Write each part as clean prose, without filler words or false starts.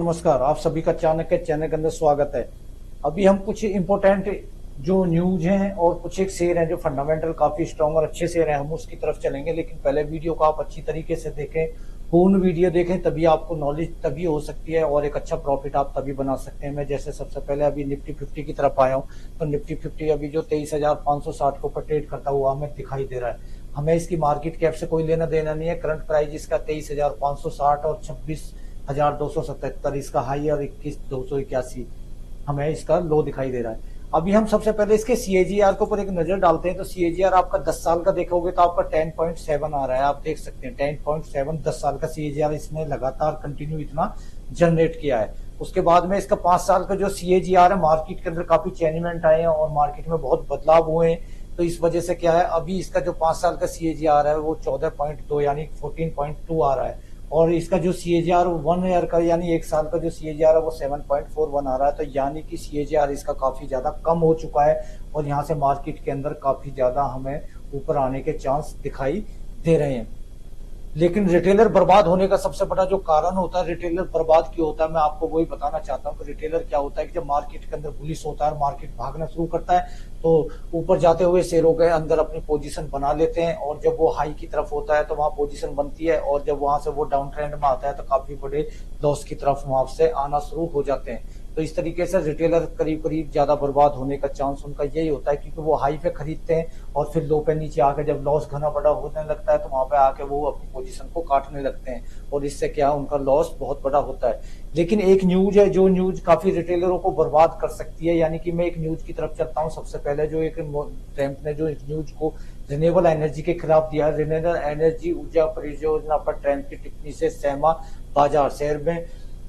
नमस्कार, आप सभी का चाणक्य चैनल के अंदर स्वागत है। अभी हम कुछ इंपॉर्टेंट जो न्यूज हैं और कुछ एक शेयर हैं जो फंडामेंटल काफी स्ट्रांग और अच्छे शेयर हैं, हम उसकी तरफ चलेंगे। लेकिन पहले वीडियो को आप अच्छी तरीके से देखें, पूर्ण वीडियो देखें, तभी आपको नॉलेज तभी हो सकती है और एक अच्छा प्रॉफिट आप तभी बना सकते हैं। मैं जैसे सबसे पहले अभी निफ्टी 50 की तरफ आया हूँ, तो निफ्टी 50 अभी जो 23,560 के ऊपर ट्रेड करता हुआ हमें दिखाई दे रहा है। हमें इसकी मार्केट कैप से कोई लेना देना नहीं है। करंट प्राइस इसका 23,560 और 26,277 इसका हाई और 21,281 हमें इसका लो दिखाई दे रहा है। अभी हम सबसे पहले इसके सीएजीआर के ऊपर एक नजर डालते हैं। तो सीएजीआर आपका 10 साल का देखोगे तो आपका 10.7 आ रहा है। आप देख सकते हैं 10.7 10 साल का सीएजीआर इसने लगातार कंटिन्यू इतना जनरेट किया है। उसके बाद में इसका 5 साल का जो सीएजीआर है, मार्केट के अंदर काफी चेंजमेंट आए हैं और मार्केट में बहुत बदलाव हुए हैं। तो इस वजह से क्या है, अभी इसका जो 5 साल का सीएजीआर है वो 14.2 यानी 14.2 आ रहा है। और इसका जो सीएजीआर 1 ईयर का यानी 1 साल का जो सीएजीआर है वो 7.41 आ रहा है। तो यानी कि सीएजीआर इसका काफी ज्यादा कम हो चुका है और यहाँ से मार्केट के अंदर काफी ज्यादा हमें ऊपर आने के चांस दिखाई दे रहे हैं। लेकिन रिटेलर बर्बाद होने का सबसे बड़ा जो कारण होता है, रिटेलर बर्बाद क्यों होता है, मैं आपको वही बताना चाहता हूँ कि रिटेलर क्या होता है कि जब मार्केट के अंदर बुलिश होता है, मार्केट भागना शुरू करता है, तो ऊपर जाते हुए शेयरों के अंदर अपनी पोजीशन बना लेते हैं और जब वो हाई की तरफ होता है तो वहां पोजीशन बनती है और जब वहां से वो डाउन ट्रेंड में आता है तो काफी बड़े लॉस की तरफ वहां से आना शुरू हो जाते हैं। तो इस तरीके से रिटेलर करीब करीब ज्यादा बर्बाद होने का चांस उनका यही होता है, क्योंकि वो हाई पे खरीदते हैं और फिर लो पे नीचे आके जब लॉस घना बड़ा होने लगता है तो वहां पे आके वो अपनी पोजीशन को काटने लगते हैं और इससे क्या उनका लॉस बहुत बड़ा होता है। लेकिन एक न्यूज है जो न्यूज काफी रिटेलरों को बर्बाद कर सकती है, यानी कि मैं एक न्यूज की तरफ चलता हूँ। सबसे पहले जो एक ट्रम्प ने जो एक न्यूज को रिन्यूएबल एनर्जी के खिलाफ दिया है, रिन्यूएबल एनर्जी ऊर्जा परियोजना पर ट्रम्प की टिप्पणी से सहमा बाजार,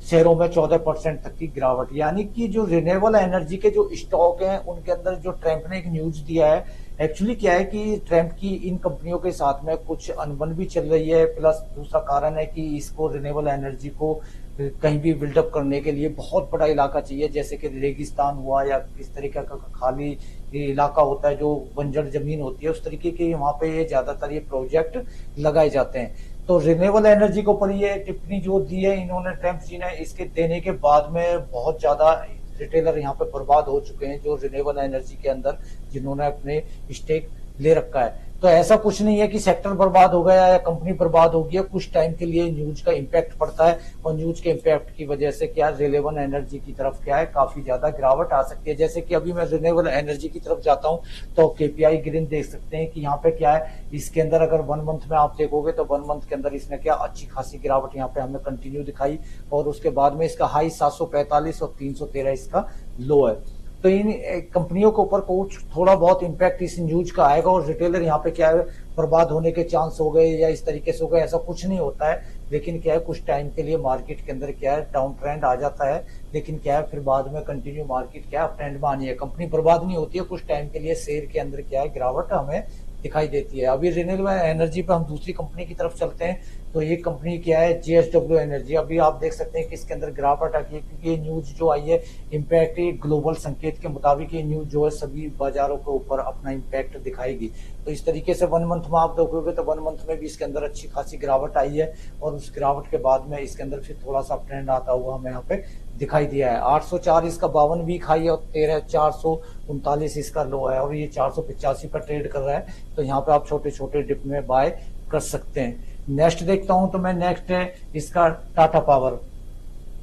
शेयरों में 14% तक की गिरावट। यानी कि जो रिन्यूएबल एनर्जी के जो स्टॉक हैं उनके अंदर जो ट्रम्प ने एक न्यूज दिया है, एक्चुअली क्या है कि ट्रम्प की इन कंपनियों के साथ में कुछ अनबन भी चल रही है। प्लस दूसरा कारण है कि इसको रिन्यूएबल एनर्जी को कहीं भी बिल्डअप करने के लिए बहुत बड़ा इलाका चाहिए, जैसे कि रेगिस्तान हुआ या किस तरीके का खाली इलाका होता है जो बंजर जमीन होती है, उस तरीके के वहां पे ये ज्यादातर ये प्रोजेक्ट लगाए जाते हैं। तो रिन्यूएबल एनर्जी के ऊपर ये टिप्पणी जो दी है इन्होंने, ट्रम्प जी ने, इसके देने के बाद में बहुत ज्यादा रिटेलर यहाँ पे बर्बाद हो चुके हैं जो रिन्यूएबल एनर्जी के अंदर जिन्होंने अपने स्टेक ले रखा है। तो ऐसा कुछ नहीं है कि सेक्टर बर्बाद हो गया या कंपनी बर्बाद हो गई है। कुछ टाइम के लिए न्यूज का इम्पैक्ट पड़ता है और न्यूज के इम्पैक्ट की वजह से क्या रिन्यूएबल एनर्जी की तरफ क्या है काफी ज्यादा गिरावट आ सकती है। जैसे कि अभी मैं रिन्यूएबल एनर्जी की तरफ जाता हूं तो केपीआई ग्रीन देख सकते हैं कि यहाँ पे क्या है, इसके अंदर अगर 1 मंथ में आप देखोगे तो 1 मंथ के अंदर इसने क्या अच्छी खासी गिरावट यहाँ पे हमें कंटिन्यू दिखाई और उसके बाद में इसका हाई 745 और 313 इसका लो है। तो इन कंपनियों के ऊपर कुछ थोड़ा बहुत इम्पैक्ट इस न्यूज का आएगा और रिटेलर यहाँ पे क्या है बर्बाद होने के चांस हो गए या इस तरीके से हो गए, ऐसा कुछ नहीं होता है। लेकिन क्या है कुछ टाइम के लिए मार्केट के अंदर क्या है डाउन ट्रेंड आ जाता है, लेकिन क्या है फिर बाद में कंटिन्यू मार्केट क्या है अप ट्रेंड में आनी है। कंपनी बर्बाद नहीं होती है, कुछ टाइम के लिए शेयर के अंदर क्या है गिरावट हमें दिखाई देती है। अभी रिन्यूएबल एनर्जी पे हम दूसरी कंपनी की तरफ चलते हैं। तो ये कंपनी क्या है, जेएसडब्ल्यू एनर्जी। अभी आप देख सकते हैं कि इसके अंदर गिरावट आ गई है क्योंकि ये न्यूज जो आई है इम्पैक्ट ग्लोबल संकेत के मुताबिक ये न्यूज जो है सभी बाजारों के ऊपर अपना इम्पैक्ट दिखाएगी। तो इस तरीके से 1 मंथ में आप देखोगे तो 1 मंथ में भी इसके अंदर अच्छी खासी गिरावट आई है और उस गिरावट के बाद में इसके अंदर फिर थोड़ा सा ट्रेंड आता हुआ हमें यहाँ पे दिखाई दिया है। 804 इसका 52 वीक हाई है और 13,439 इसका लो है और ये 485 पर ट्रेड कर रहा है। तो यहाँ पे आप छोटे छोटे डिप में बाय कर सकते हैं। नेक्स्ट देखता हूं तो मैं नेक्स्ट है इसका टाटा पावर।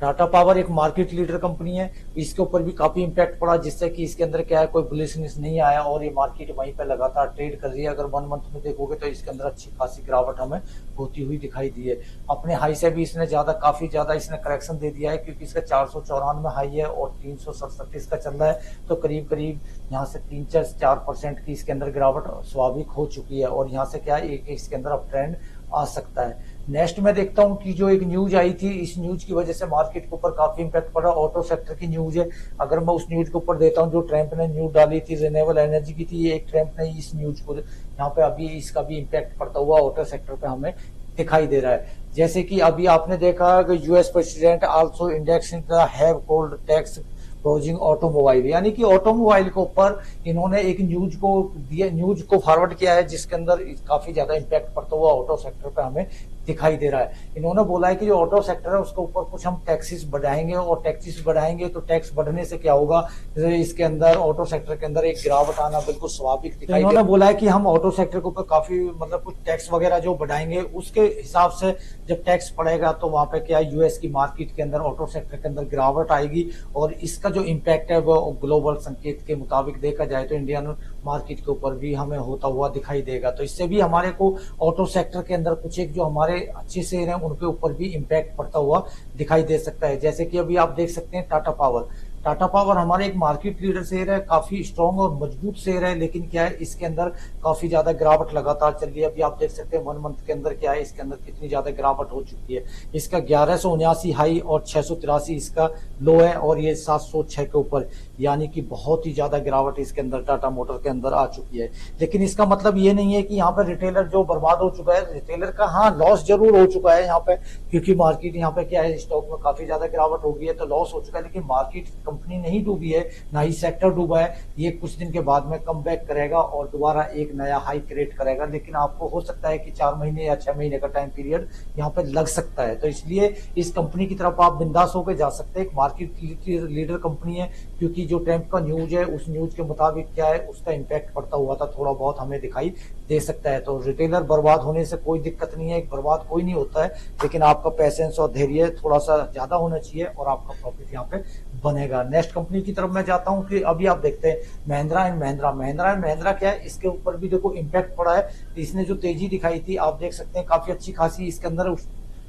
टाटा पावर एक मार्केट लीडर कंपनी है, इसके ऊपर भी काफी इंपैक्ट पड़ा जिससे कि इसके अंदर क्या है कोई बुलिशनेस नहीं आया और ये मार्केट वहीं पे लगातार ट्रेड कर रही है। अगर 1 मंथ में देखोगे तो इसके अंदर अच्छी खासी गिरावट हमें होती हुई दिखाई दी है। अपने हाई से भी इसने काफी ज्यादा इसने करेक्शन दे दिया है क्योंकि इसका 494 हाई है और 367 इसका चल रहा है। तो करीब करीब यहाँ से 3-4% की इसके अंदर गिरावट स्वाभाविक हो चुकी है और यहाँ से क्या है एक इसके अंदर अप ट्रेंड आ सकता है। नेक्स्ट मैं देखता हूं कि जो एक न्यूज आई थी, इस न्यूज की वजह से मार्केट के ऊपर काफी इंपैक्ट पड़ा। ऑटो सेक्टर की न्यूज है। अगर मैं उस न्यूज के ऊपर देता हूं जो ट्रम्प ने न्यूज डाली थी रिन्यूएबल एनर्जी की थी, ये एक ट्रम्प ने इस न्यूज को यहाँ पे अभी इसका भी इंपैक्ट पड़ता हुआ ऑटो सेक्टर पे हमें दिखाई दे रहा है। जैसे कि अभी आपने देखा कि US president also indexing the have cold tax closing automobile, यानी कि ऑटोमोबाइल के ऊपर इन्होंने एक न्यूज को दिया, न्यूज को फॉरवर्ड किया है जिसके अंदर काफी ज्यादा इम्पैक्ट पड़ता हुआ ऑटो सेक्टर पे हमें दिखाई दे रहा है। इन्होंने बोला है कि जो ऑटो सेक्टर है उसके ऊपर कुछ हम टैक्सेस बढ़ाएंगे, और टैक्सेस बढ़ाएंगे तो टैक्स बढ़ने से क्या होगा, इसके अंदर ऑटो सेक्टर के अंदर एक गिरावट आना बिल्कुल स्वाभाविक दिखाई दे। इन्होंने बोला है कि हम ऑटो सेक्टर के ऊपर काफी मतलब कुछ टैक्स वगैरह जो बढ़ाएंगे, उसके हिसाब से जब टैक्स पड़ेगा तो वहां पे क्या यूएस की मार्केट के अंदर ऑटो सेक्टर के अंदर गिरावट आएगी, और इसका जो इम्पैक्ट है वो ग्लोबल संकेत के मुताबिक देखा जाए तो इंडियन मार्केट के ऊपर भी हमें होता हुआ दिखाई देगा। तो इससे भी हमारे को ऑटो सेक्टर के अंदर कुछ एक जो हमारे अच्छे शेयर हैं उनके ऊपर भी इम्पैक्ट पड़ता हुआ दिखाई दे सकता है। जैसे कि अभी आप देख सकते हैं टाटा पावर, टाटा पावर हमारे एक मार्केट लीडर शेयर है, काफी स्ट्रॉन्ग और मजबूत शेयर है, लेकिन क्या है इसके अंदर काफी ज्यादा गिरावट लगातार चल रही है। अभी आप देख सकते हैं 1 मंथ के अंदर क्या है इसके अंदर कितनी ज्यादा गिरावट हो चुकी है। इसका 1179 हाई और 683 इसका लो है, और ये 706 के ऊपर, यानी कि बहुत ही ज्यादा गिरावट इसके अंदर टाटा मोटर के अंदर आ चुकी है। लेकिन इसका मतलब ये नहीं है कि यहाँ पे रिटेलर जो बर्बाद हो चुका है, रिटेलर का हाँ लॉस जरूर हो चुका है यहाँ पे, क्योंकि मार्केट यहाँ पे क्या है स्टॉक में काफी ज्यादा गिरावट हो गई है तो लॉस हो चुका है, लेकिन मार्केट कंपनी नहीं डूबी है, ना ही सेक्टर डूबा है। ये कुछ दिन के बाद में कम बैक करेगा और दोबारा एक नया हाई क्रिएट करेगा, लेकिन आपको हो सकता है कि 4 महीने या 6 महीने का टाइम पीरियड यहाँ पे लग सकता है। तो इसलिए इस कंपनी की तरफ आप बिंदास होकर जा सकते हैं, एक मार्केट लीडर कंपनी है, क्योंकि जो ट्रम्प का न्यूज है उस न्यूज के मुताबिक क्या है उसका इम्पैक्ट पड़ता हुआ था थोड़ा बहुत हमें दिखाई दे सकता है। तो रिटेलर बर्बाद होने से कोई दिक्कत नहीं है, बर्बाद कोई नहीं होता है, लेकिन आपका पैसेंस और धैर्य थोड़ा सा ज्यादा होना चाहिए और आपका प्रॉफिट यहाँ पे बनेगा। नेक्स्ट कंपनी की तरफ मैं जाता हूँ कि अभी आप देखते हैं महिंद्रा एंड महिंद्रा। महिंद्रा एंड महिंद्रा क्या है, इसके ऊपर भी देखो इम्पैक्ट पड़ा है। इसने जो तेजी दिखाई थी आप देख सकते हैं काफी अच्छी खासी इसके अंदर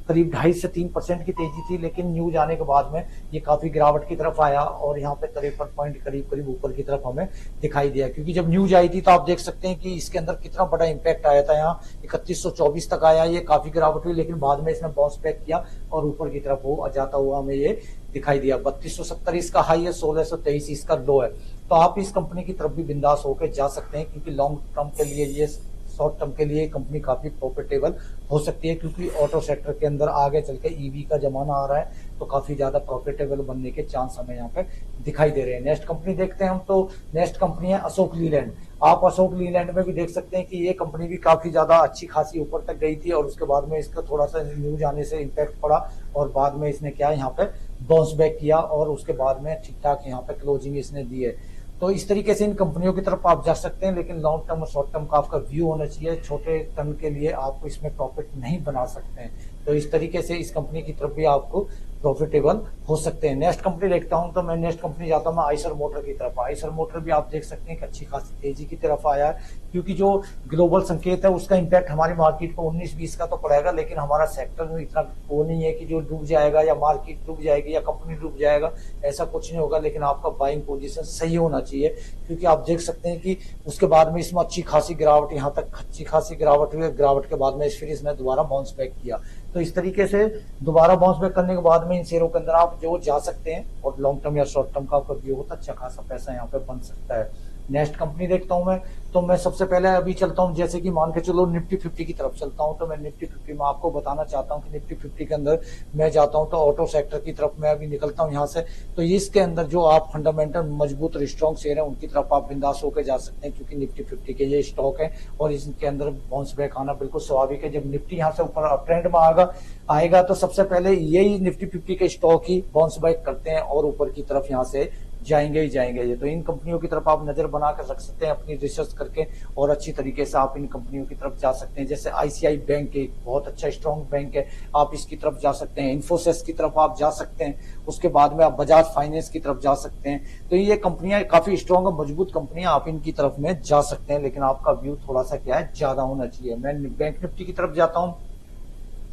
करीब 2.5 से 3% की तेजी थी, लेकिन न्यूज आने के बाद में ये काफी गिरावट की तरफ आया और यहाँ पे 53 पॉइंट करीब ऊपर की तरफ हमें दिखाई दिया। क्योंकि जब न्यूज आई थी तो आप देख सकते हैं कि इसके अंदर कितना बड़ा इम्पैक्ट आया था, यहाँ 3124 तक आया, ये काफी गिरावट हुई, लेकिन बाद में इसने बाउंस बैक किया और ऊपर की तरफ वो जाता हुआ हमें ये दिखाई दिया। 3270 इसका हाई है, 1623 इसका लो है। तो आप इस कंपनी की तरफ भी बिंदास होकर जा सकते हैं, क्योंकि लॉन्ग टर्म के लिए ये शॉर्ट टर्म के लिए कंपनी काफी प्रॉफिटेबल हो सकती है, क्योंकि ऑटो सेक्टर के अंदर आगे चल के ईवी का जमाना आ रहा है तो काफी ज्यादा प्रॉफिटेबल बनने के चांस हमें यहाँ पे दिखाई दे रहे हैं। नेक्स्ट कंपनी देखते हैं हम, तो नेक्स्ट कंपनी है अशोक लीलैंड। आप अशोक लीलैंड में भी देख सकते हैं कि ये कंपनी भी काफी ज्यादा अच्छी खासी ऊपर तक गई थी और उसके बाद में इसका थोड़ा सा न्यूज आने से इम्पैक्ट पड़ा और बाद में इसने क्या यहाँ पे बाउंस बैक किया और उसके बाद में ठीक ठाक यहाँ पे क्लोजिंग इसने दी है। तो इस तरीके से इन कंपनियों की तरफ आप जा सकते हैं, लेकिन लॉन्ग टर्म और शॉर्ट टर्म का आपका व्यू होना चाहिए। छोटे टर्म के लिए आपको इसमें प्रॉफिट नहीं बना सकते हैं, तो इस तरीके से इस कंपनी की तरफ भी आपको प्रॉफिटेबल हो सकते हैं। नेक्स्ट कंपनी देखता हूं तो मैं नेक्स्ट कंपनी जाता हूं मैं आइसर मोटर की तरफ। आइसर मोटर भी आप देख सकते हैं कि अच्छी खासी तेजी की तरफ आया है, क्योंकि जो ग्लोबल संकेत है उसका इम्पैक्ट हमारी मार्केट को 19-20 का तो पड़ेगा, लेकिन हमारा सेक्टर में इतना वो नहीं है कि जो डूब जाएगा या मार्केट डूब जाएगी या कंपनी डूब जाएगा, ऐसा कुछ नहीं होगा। लेकिन आपका बाइंग पोजीशन सही होना चाहिए, क्योंकि आप देख सकते हैं कि उसके बाद में इसमें अच्छी खासी गिरावट, यहाँ तक अच्छी खासी गिरावट हुई, गिरावट के बाद में फिर इसने दोबारा बाउंस बैक किया। तो इस तरीके से दोबारा बाउंस बैक करने के बाद में इन शेयरों के अंदर आप जो जा सकते हैं और लॉन्ग टर्म या शॉर्ट टर्म का आपका व्यू होता है, अच्छा खासा पैसा यहाँ पे बन सकता है। नेक्स्ट कंपनी देखता हूं मैं, तो मैं सबसे पहले अभी चलता हूं, जैसे कि मान के चलो निफ्टी 50 की तरफ चलता हूं। तो मैं निफ्टी 50 में आपको बताना चाहता हूं कि निफ्टी 50 के अंदर मैं जाता हूं तो ऑटो सेक्टर की तरफ मैं अभी निकलता हूं यहाँ से। तो इसके अंदर जो आप फंडामेंटल मजबूत और स्ट्रॉन्ग शेयर है उनकी तरफ आप बिंदास होकर जा सकते हैं, क्योंकि निफ्टी 50 के ये स्टॉक है और इसके अंदर बाउंस बैक आना बिल्कुल स्वाभाविक है। जब निफ्टी यहाँ से ऊपर ट्रेंड में आएगा तो सबसे पहले यही निफ्टी 50 के स्टॉक ही बाउंस बैक करते हैं और ऊपर की तरफ यहाँ से जाएंगे ही जाएंगे। ये तो इन कंपनियों की तरफ आप नजर बना कर रख सकते हैं अपनी रिसर्च करके, और अच्छी तरीके से आप इन कंपनियों की तरफ जा सकते हैं। जैसे आईसीआई बैंक एक बहुत अच्छा स्ट्रॉन्ग बैंक है, आप इसकी तरफ जा सकते हैं। इन्फोसिस की तरफ आप जा सकते हैं, उसके बाद में आप बजाज फाइनेंस की तरफ जा सकते हैं। तो ये कंपनियां काफी स्ट्रॉन्ग और मजबूत कंपनियां, आप इनकी तरफ में जा सकते हैं, लेकिन आपका व्यू थोड़ा सा क्या है ज्यादा होना चाहिए। मैं बैंक निफ्टी की तरफ जाता हूँ,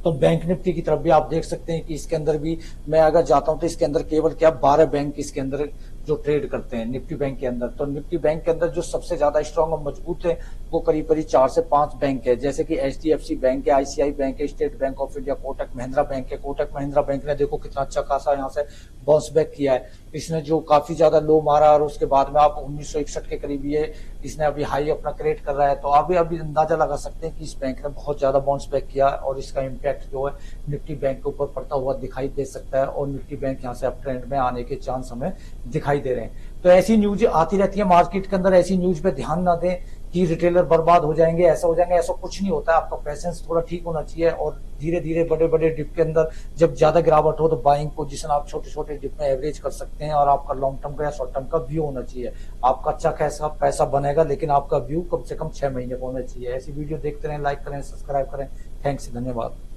तो बैंक निफ्टी की तरफ भी आप देख सकते हैं कि इसके अंदर भी मैं अगर जाता हूं तो इसके अंदर केवल क्या 12 बैंक इसके अंदर जो ट्रेड करते हैं निफ्टी बैंक के अंदर। तो निफ्टी बैंक के अंदर जो सबसे ज्यादा स्ट्रॉन्ग और मजबूत है वो करीब 4 से 5 बैंक है, जैसे कि एचडीएफसी बैंक है, आईसीआई बैंक है, state bank of India, Kotak Mahindra bank है। कोटक महिंद्रा बैंक ने देखो कितना अच्छा खासा यहाँ से बाउंस बैक किया है। इसने जो काफी ज्यादा लो मारा और उसके बाद में आप 1961 के करीब ये इसने अभी हाई अपना क्रिएट कर रहा है, तो आप भी अभी अंदाजा लगा सकते हैं कि इस बैंक ने बहुत ज्यादा बाउंस बैक किया और इसका इम्पैक्ट जो है निफ्टी बैंक के ऊपर पड़ता हुआ दिखाई दे सकता है और निफ्टी बैंक यहाँ से अप ट्रेंड में आने के चांस हमें दिखाई दे रहे हैं। तो ऐसी न्यूज आती रहती है मार्केट के अंदर, ऐसी न्यूज पे ध्यान ना दें कि रिटेलर बर्बाद हो जाएंगे, ऐसा हो जाएंगे, ऐसा कुछ नहीं होता है। आपका पैसेंस थोड़ा ठीक होना चाहिए और धीरे धीरे बड़े बड़े डिप के अंदर जब ज्यादा गिरावट हो तो बाइंग पोजीशन आप छोटे छोटे डिप में एवरेज कर सकते हैं और आपका लॉन्ग टर्म का या शॉर्ट टर्म का व्यू होना चाहिए। आपका अच्छा कैसा पैसा बनेगा लेकिन आपका व्यू कम से कम 6 महीने का होना चाहिए। ऐसी वीडियो देखते रहें, लाइक करें, सब्सक्राइब करें। थैंक्स, धन्यवाद।